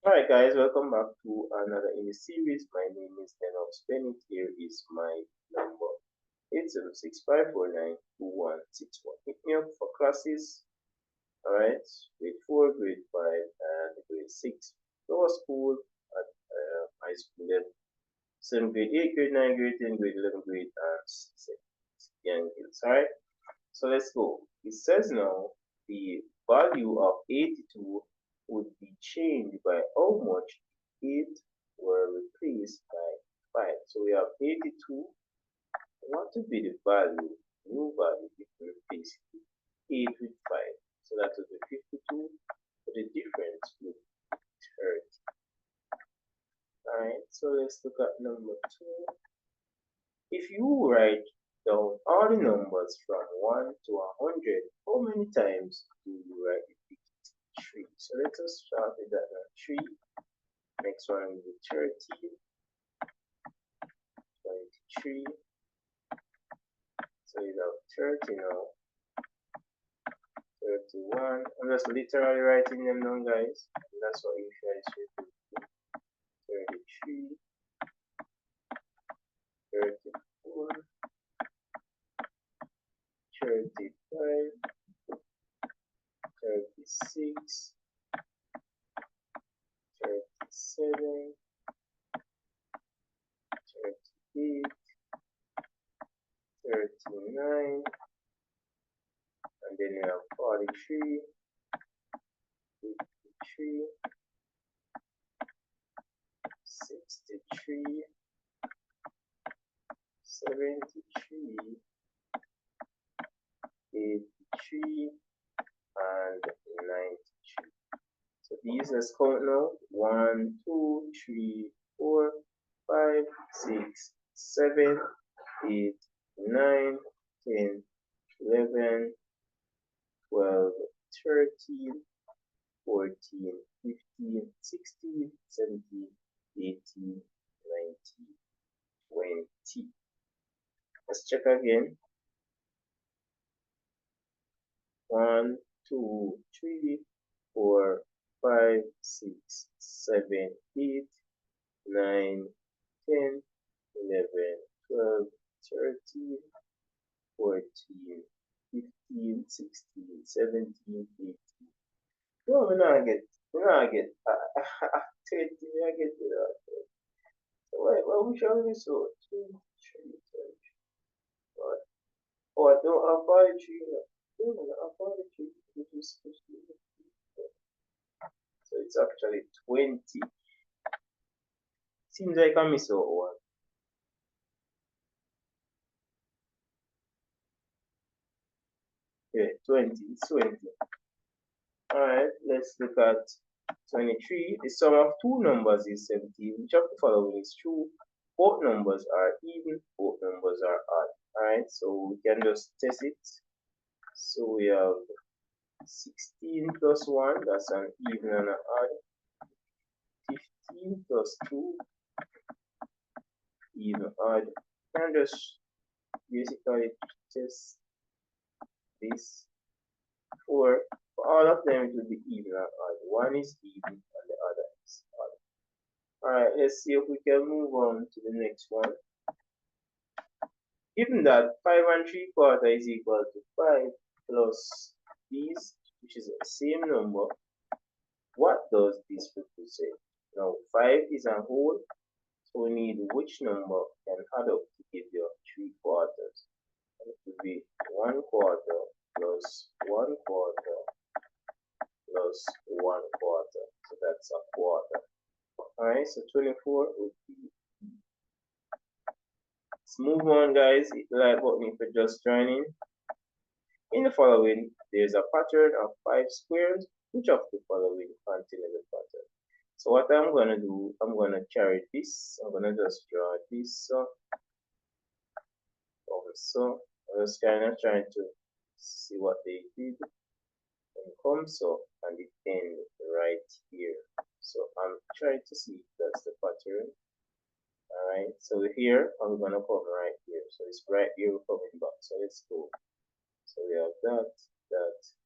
Alright guys, welcome back to another in the series. My name is Daniel Bennett. Here is my number 80654926161. Hit me up for classes. Alright, grade 4, grade 5, and grade 6. Lower school at high school level. Same grade 8, grade 9, grade 10, grade 11, grade and 6 young kids. Alright, so let's go. It says now the value of 82 would be changed by how much 8 were replaced by 5. So we have 82. What would be the value, new value, if we replace 8 with 5? So that would be 52, but the difference would be 30. Alright, so let's look at number 2. If you write down all the numbers from 1 to 100, how many times do you write the digit 3? So let us start with that now. 3. Next one will be 30, 23. So you have 30 now, 31. I'm just literally writing them down, guys. And that's what you usually do. 33, 34, 35, 36, 37, 38, 39, and then you have 43, 53, 63, 73, 83, and 93. So these, let's count now. 1, 2, 3, 4, 5, 6, 7, 8, 9, 10, 11, 12, 13, 14, 15, 16, 17, 18, 19, 20. Let's check again. 1, 2, 3, 4, 5, 6, 7, 8, 9, 10, 11, 12, 13, 14, 15, 16, 17, 18. No, we not get 30, I get it. So why we showing this so 2, 3, 30. Oh, I don't have 43. No, I have 43, which is supposed to be. So it's actually 20. Seems like I miss out one. Yeah, 20. It's 20. Alright, let's look at 23. The sum of two numbers is 17. Which of the following is true? Both numbers are even, both numbers are odd. Alright, so we can just test it. So we have 16 plus 1, that's an even and an odd. 15 plus 2, even odd. And just basically test this. For all of them, it will be even and odd. One is even and the other is odd. Alright, let's see if we can move on to the next one. Given that 5 and 3/4 is equal to 5 plus these, which is the same number, what does this represent? Now, 5 is a whole, so we need which number can add up to give you 3/4. And it will be 1/4 plus 1/4 plus 1/4. So that's a quarter. Alright, so 24 would be. Let's move on, guys. Hit the like button if you're just joining. In the following, there's a pattern of 5 squares. Which of the following contains the pattern? So what I'm going to do, I'm going to carry this. I'm going to just draw this over so. I'm just kind of trying to see what they did. And comes up and it ends right here. So I'm trying to see if that's the pattern. Alright, so here I'm going to come right here. So it's right here coming back. So let's go. So we have that.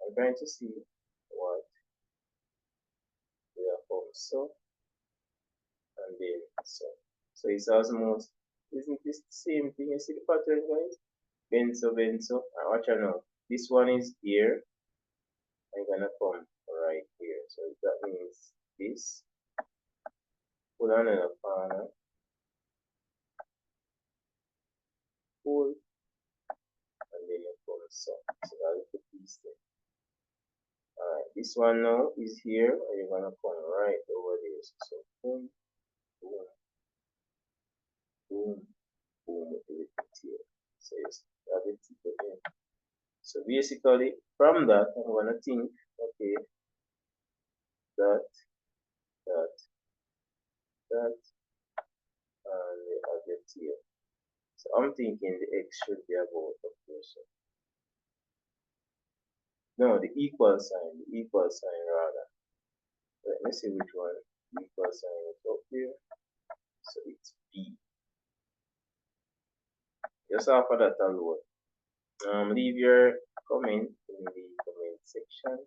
I'm trying to see what we have also. So it's almost, isn't this the same thing? You see the pattern, guys? Benzo, benzo. And watch out now. This one is here. I'm gonna come right here. So that means this. Put on another corner. Pull. And then you come so. So that's the piece there. Alright, this one now is here. And you're gonna come right over there. So boom, boom, boom, boom with everything here. So you have it again. So basically, from that, I'm gonna think, okay, that, that, that, and the object here. So I'm thinking the x should be about a person. No, the equal sign rather. Let me see which one. The equal sign is up here. So it's B. Just after that alone. Leave your comment in the comment section.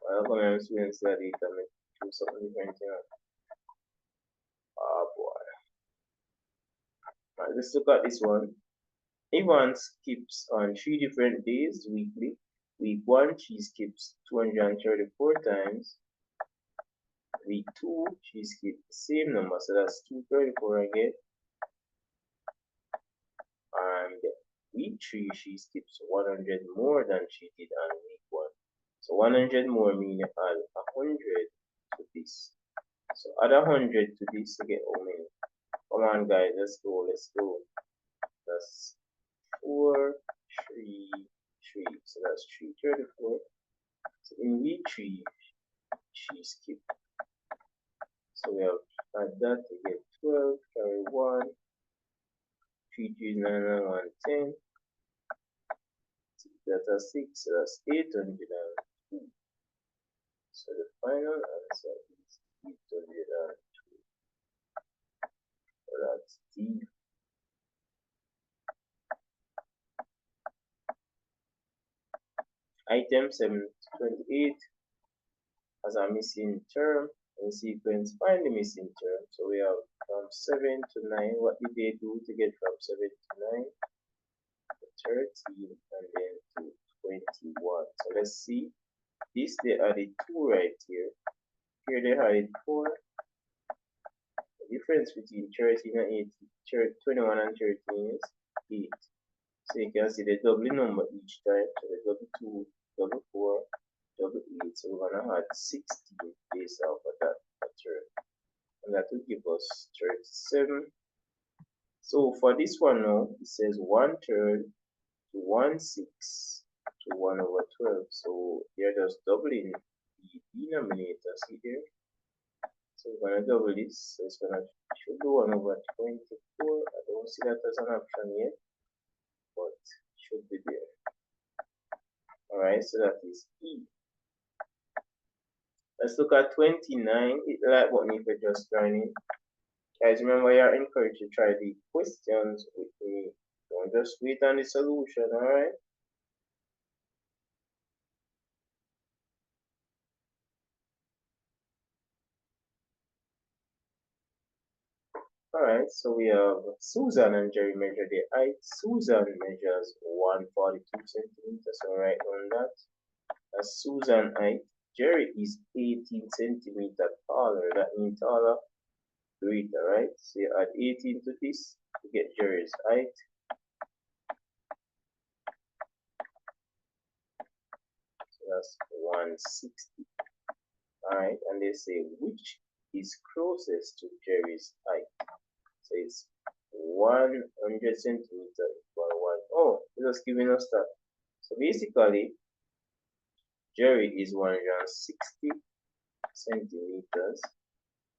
I'll come and students that they can do something different, you know. Oh boy. Alright, let's look at this one. Evans skips on 3 different days weekly. Week 1, she skips 234 times. Week 2, she skips the same number, so that's 234 again. And week 3, she skips 100 more than she did on week 1. So 100 more means you add 100 to this. So add 100 to this to get how many? Come on, guys, let's go, let's go. That's 4, 3, 3. So that's 334. So in week 3, she skipped. So we have add that to get 12, carry 1, 3, 3, 9, 9, 1, 10. That's 6, so that's 802. So the final answer is 802. So that's D. Item 728 has a missing term in sequence. Find the missing term. So we have from 7 to 9. What did they do to get from 7 to 9? 13 and then to 21. So let's see. This they added 2 right here. Here they added 4. The difference between 13 and 21 and 13 is 8. So you can see the double number each time. So the double 2, double 4, double 8. So we're gonna add 16 based off of that pattern. And that will give us 37. So for this one now, it says 1/3 to 1/6 to 1 over 12. So they're just doubling the denominator, see here? So we're gonna double this. So it's gonna should be 1 over 24. I don't see that as an option yet, but it should be there. Alright, so that is E. Let's look at 29. Hit the like button if you're just joining. Guys, remember you're encouraged to try the questions with me. Don't just wait on the solution, alright? Alright, so we have Susan and Jerry measure their height. Susan measures 142 centimeters, so write on that. That's Susan height. Jerry is 18 centimeters taller. That means taller, greater, right? So you add 18 to this to get Jerry's height. So that's 160. Alright, and they say which is closest to Jerry's height. So it's 100 centimeters equal 1. Oh, it's just giving us that. So basically, Jerry is 160 centimeters.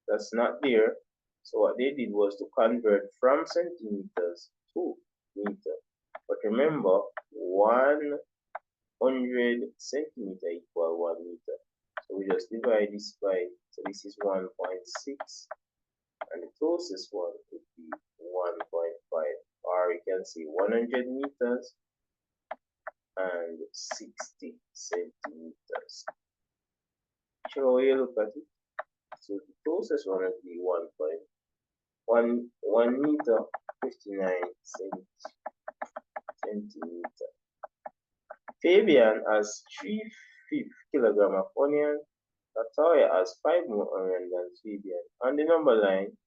That's not there. So what they did was to convert from centimeters to meter. But remember, 100 centimeter equal 1 meter. So we just divide this by, so this is 1.6, and the closest one would be 1.5, or you can say 100 meters and 60 centimeters. Sure, you look at it. So the closest one would be 1 meter 59 centimeter. Fabian has 3/5 kilogram of onion. Latoya has 5 more onion than Fabian. On the number line,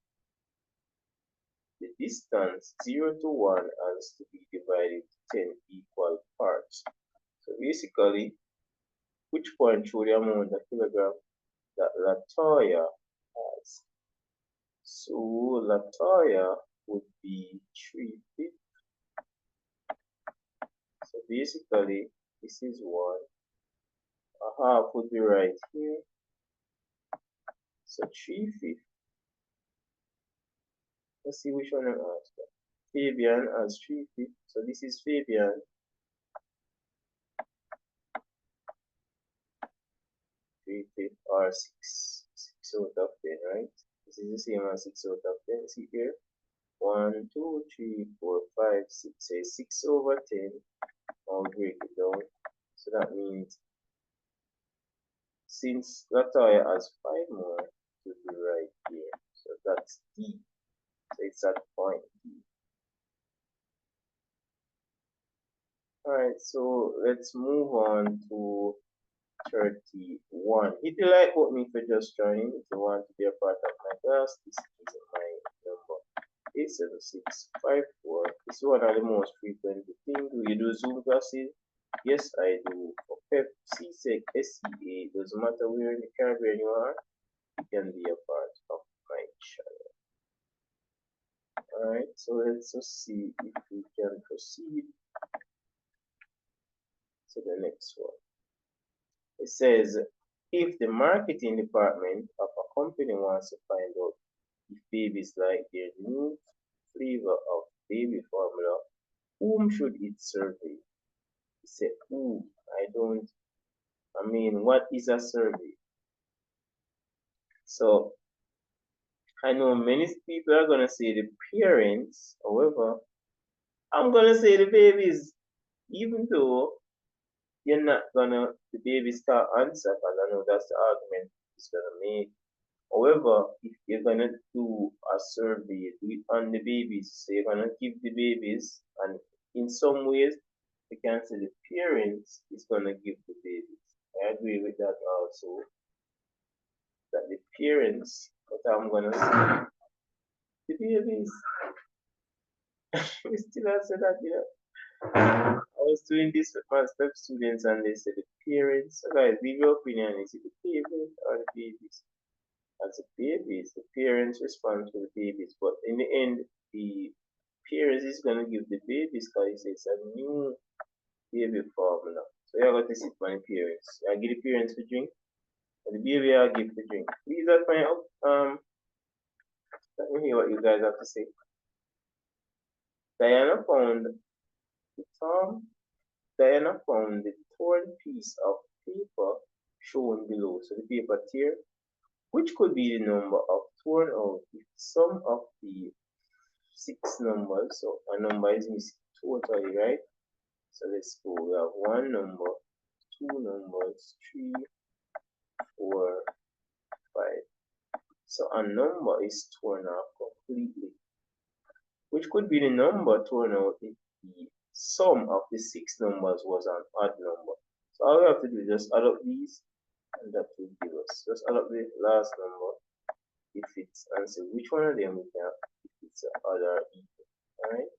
the distance 0 to 1 has to be divided to 10 equal parts. So basically, which point show the amount of kilogram that Latoya has? So Latoya would be 3/5. So basically, this is 1. A half would be right here. So 3/5. Let's see which one I'm after. Fabian has 3/5. So this is Fabian. 3/5 or 6 out of 10, right? This is the same as 6 out of 10. See here? 1, 2, 3, 4, 5, 6. Say 6 over 10. I'll break it down. So that means since Latoya has 5 more, it will be right here. So that's D. So it's at point D. Alright, so let's move on to 31. Hit the like button if you're just joining. If you want to be a part of my class, this is my number 87654. This is one of the most frequent things. Do you do Zoom classes? Yes, I do. For PEP, CSEC, SCA, doesn't matter where in the Caribbean you are, you can be a part of my channel. Alright, so let's just see if we can proceed to the next one. It says, if the marketing department of a company wants to find out if babies like their new flavor of baby formula, whom should it survey? It said, who? What is a survey? So, I know many people are going to say the parents, however, I'm going to say the babies, even though you're not going to, the babies can't answer, because I know that's the argument it's going to make. However, if you're going to do a survey, do it on the babies. So you're going to give the babies, and in some ways, you can say the parents is going to give the babies. I agree with that also, that the parents, but I'm going to say the babies. We still answer that, I was doing this with my step students, and they said the parents. So guys, leave your opinion. Is it the parents or the babies? As the babies, the parents respond to the babies, but in the end, the parents is gonna give the babies because it's a new baby formula. So you got to sit on the parents. I give the parents the drink, and the baby I give the drink. Please let me let me hear what you guys have to say. Diana found the Tom. Diana found the torn piece of paper shown below. So the paper tear, which could be the number of torn out if some of the 6 numbers. So a number is missing totally, right? So let's go. We have 1 number, 2 numbers, 3, 4, 5. So a number is torn out completely, which could be the number torn out if the sum of the 6 numbers was an odd number. So all we have to do is just add up these, and that will give us. Just add up the last number if it's, and say which one of them we can, if it's odd or even. Alright?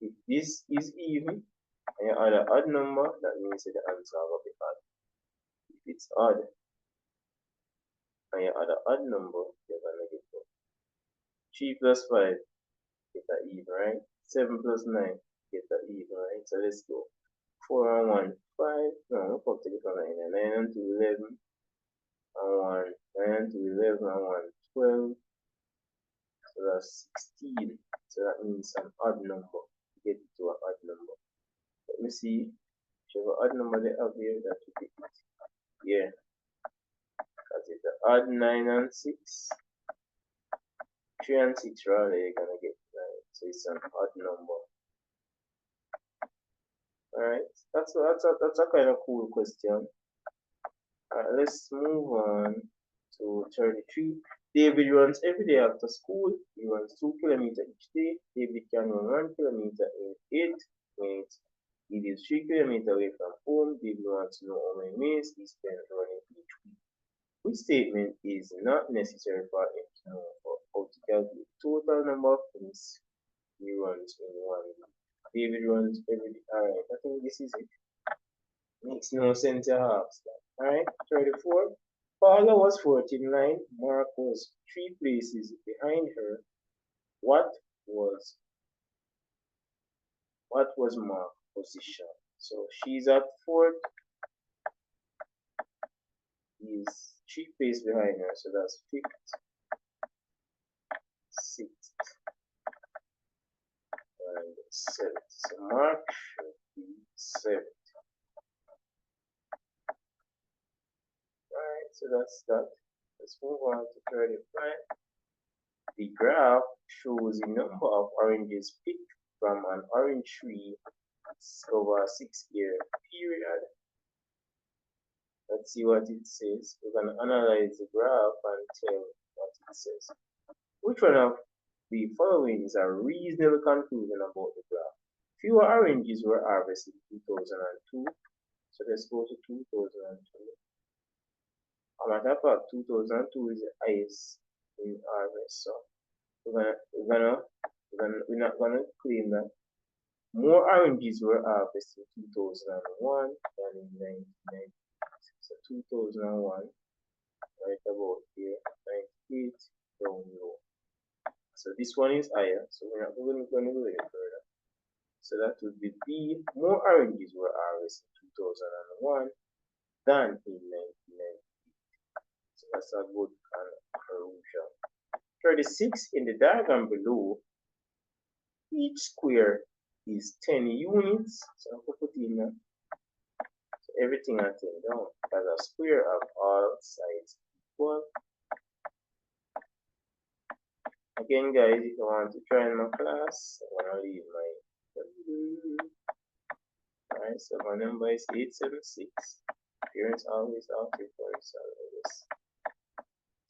If this is even and you add an odd number, that means that the answer will be odd. If it's odd and you add an odd number, you're gonna get 3 plus 5, get that even, right? 7 plus 9, get that even, right? So let's go. 4 and 1, 5. No, we'll put it on 9. 9 and 2, 11. And 1, 9 and 2, 11 and 1, 12. So that's 16. So that means an odd number. Get it to an odd number. Let me see. If you have an odd number they have here, that would be it. Yeah. That's it. The odd 9 and 6. 3 and 6 rather, you're gonna get 9. So it's an odd number. Alright. That's a kind of cool question. Alright, let's move on So 33. David runs every day after school. He runs 2 kilometers each day. David can run 1 kilometer in 8 minutes. He lives 3 kilometers away from home. David wants to know how many minutes he spends running each week. Which statement is not necessary for him to know how to calculate the total number of minutes he runs in 1 week? David runs every day. Alright, I think this is it. Makes no sense to half that. Alright, 34. Paula was 4th in line. Mark was 3 places behind her. What was Mark's position? So she's at 4th. He's 3 places behind her. So that's 5th, 6th, and 7th. So Mark should be 7th. Alright, so that's that. Let's move on to 35. The graph shows the number of oranges picked from an orange tree over a 6-year period. Let's see what it says. We're going to analyze the graph and tell what it says. Which one of the following is a reasonable conclusion about the graph? Fewer oranges were harvested in 2002. So let's go to 2002. A matter of fact, 2002 is the highest in harvest. So we're not gonna claim that more oranges were harvested in 2001 than in 1990. So 2001, right about here, 98 down low. So this one is higher, so we're not going to go any further. So that would be B. More oranges were harvested in 2001 than in 1998. So that's a good conclusion. 36. In the diagram below, each square is 10 units. So I'll put in that. So everything I 10 down as a square of all sides equal. Again, guys, if you want to join my class, I'm gonna leave my alright, so my number is 876. Parents always after for this.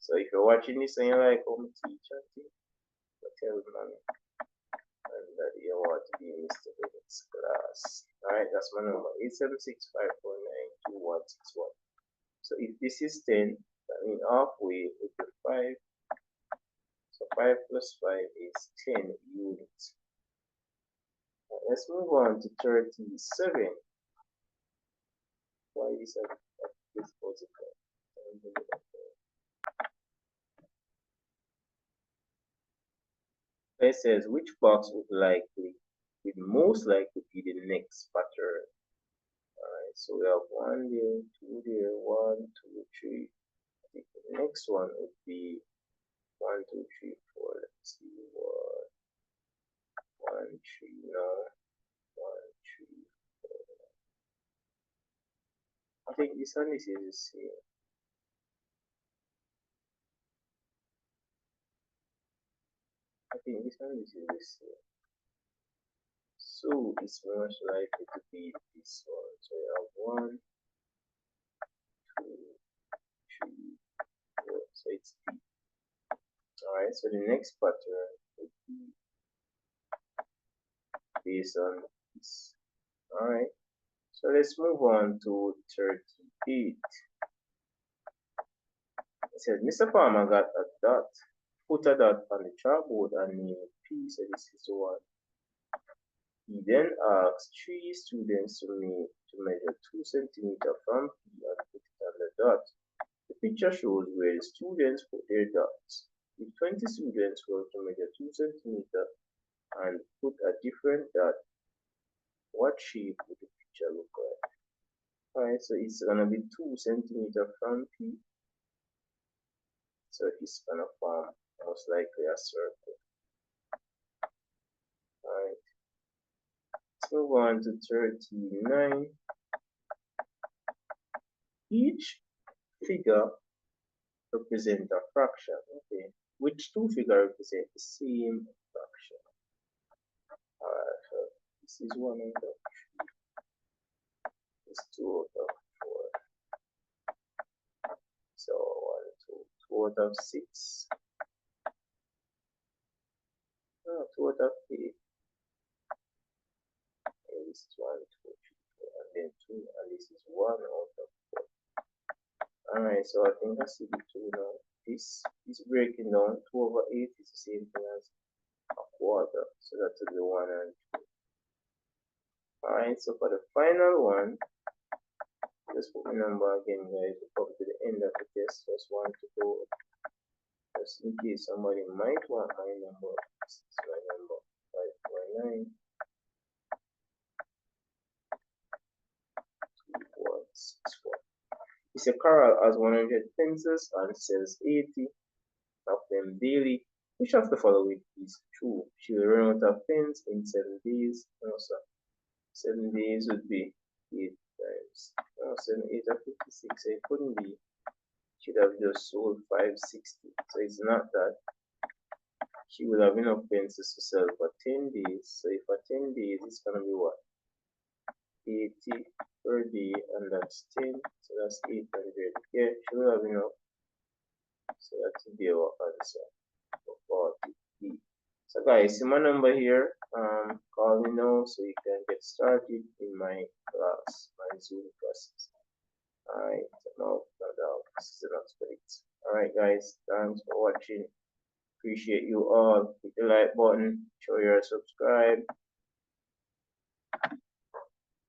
So if you're watching this and you like how I teach, tell mommy and daddy you want to be in Mr. Bennett's class. Alright, that's my number, 876-549-2161. So if this is 10, that means halfway would be 5. So 5 plus 5 is 10 units. Let's move on to 37. Why is that this positive? It says which box would most likely be the next pattern. Alright, so we have 1 there, 2 there, 1, 2, 3. I think the next one would be 1, 2, 3, 4. Let's see, 1, 3, no, 1, 3, 4. I think this one is the same. I think this one is the same. So it's most likely to be this one. So we have 1, 2, 3, 4. So it's B. Alright, so the next pattern would be based on this. Alright, so let's move on to 38. It says Mr. Farmer got a dot, put a dot on the chalkboard and named it P, so this is the one. He then asked 3 students to measure 2 centimeters from P and put it on the dot. The picture shows where the students put their dots. If 20 students were to measure 2 centimeters and put a different dot, what shape would the picture look like? Alright, so it's gonna be 2 centimeters from P. So it's gonna form most likely a circle. Alright. Let's move on to 39. Each figure represents a fraction. Okay. Which 2 figures represent the same fraction? Alright, so this is 1 out of 3. This is 2 out of 4. So 1, 2, 2 out of 6. 2 out of 8. And this is 1, 2, 3, 4, and then 2, and this is 1 out of 4. Alright, so I think I see the 2 now. This is breaking down. 2 over 8 is the same thing as a quarter. So that will be 1 and 2. Alright, so for the final one, just put the number again, guys. We'll come to the end of the test. Just want to go, just in case somebody might want my number. This is my number, 549 2164. It's a Carol has 100 pencils and sells 80 of them daily. Which of the following is true? She will run out of pens in 7 days. No, sir. 7 days would be 8 times. No, 7, 8 of 56. So it couldn't be. She'd have just sold 560. So it's not that. She will have enough pencils to sell for 10 days. So if for 10 days, it's going to be what? 80 per day, and that's 10. So that's 800. Yeah, she will have enough. So that will be our answer for 40. So guys, see my number here. Call me now so you can get started in my class, my Zoom classes. Alright, no, this is enough space. Alright guys, thanks for watching. Appreciate you all. Hit the like button, show your subscribe.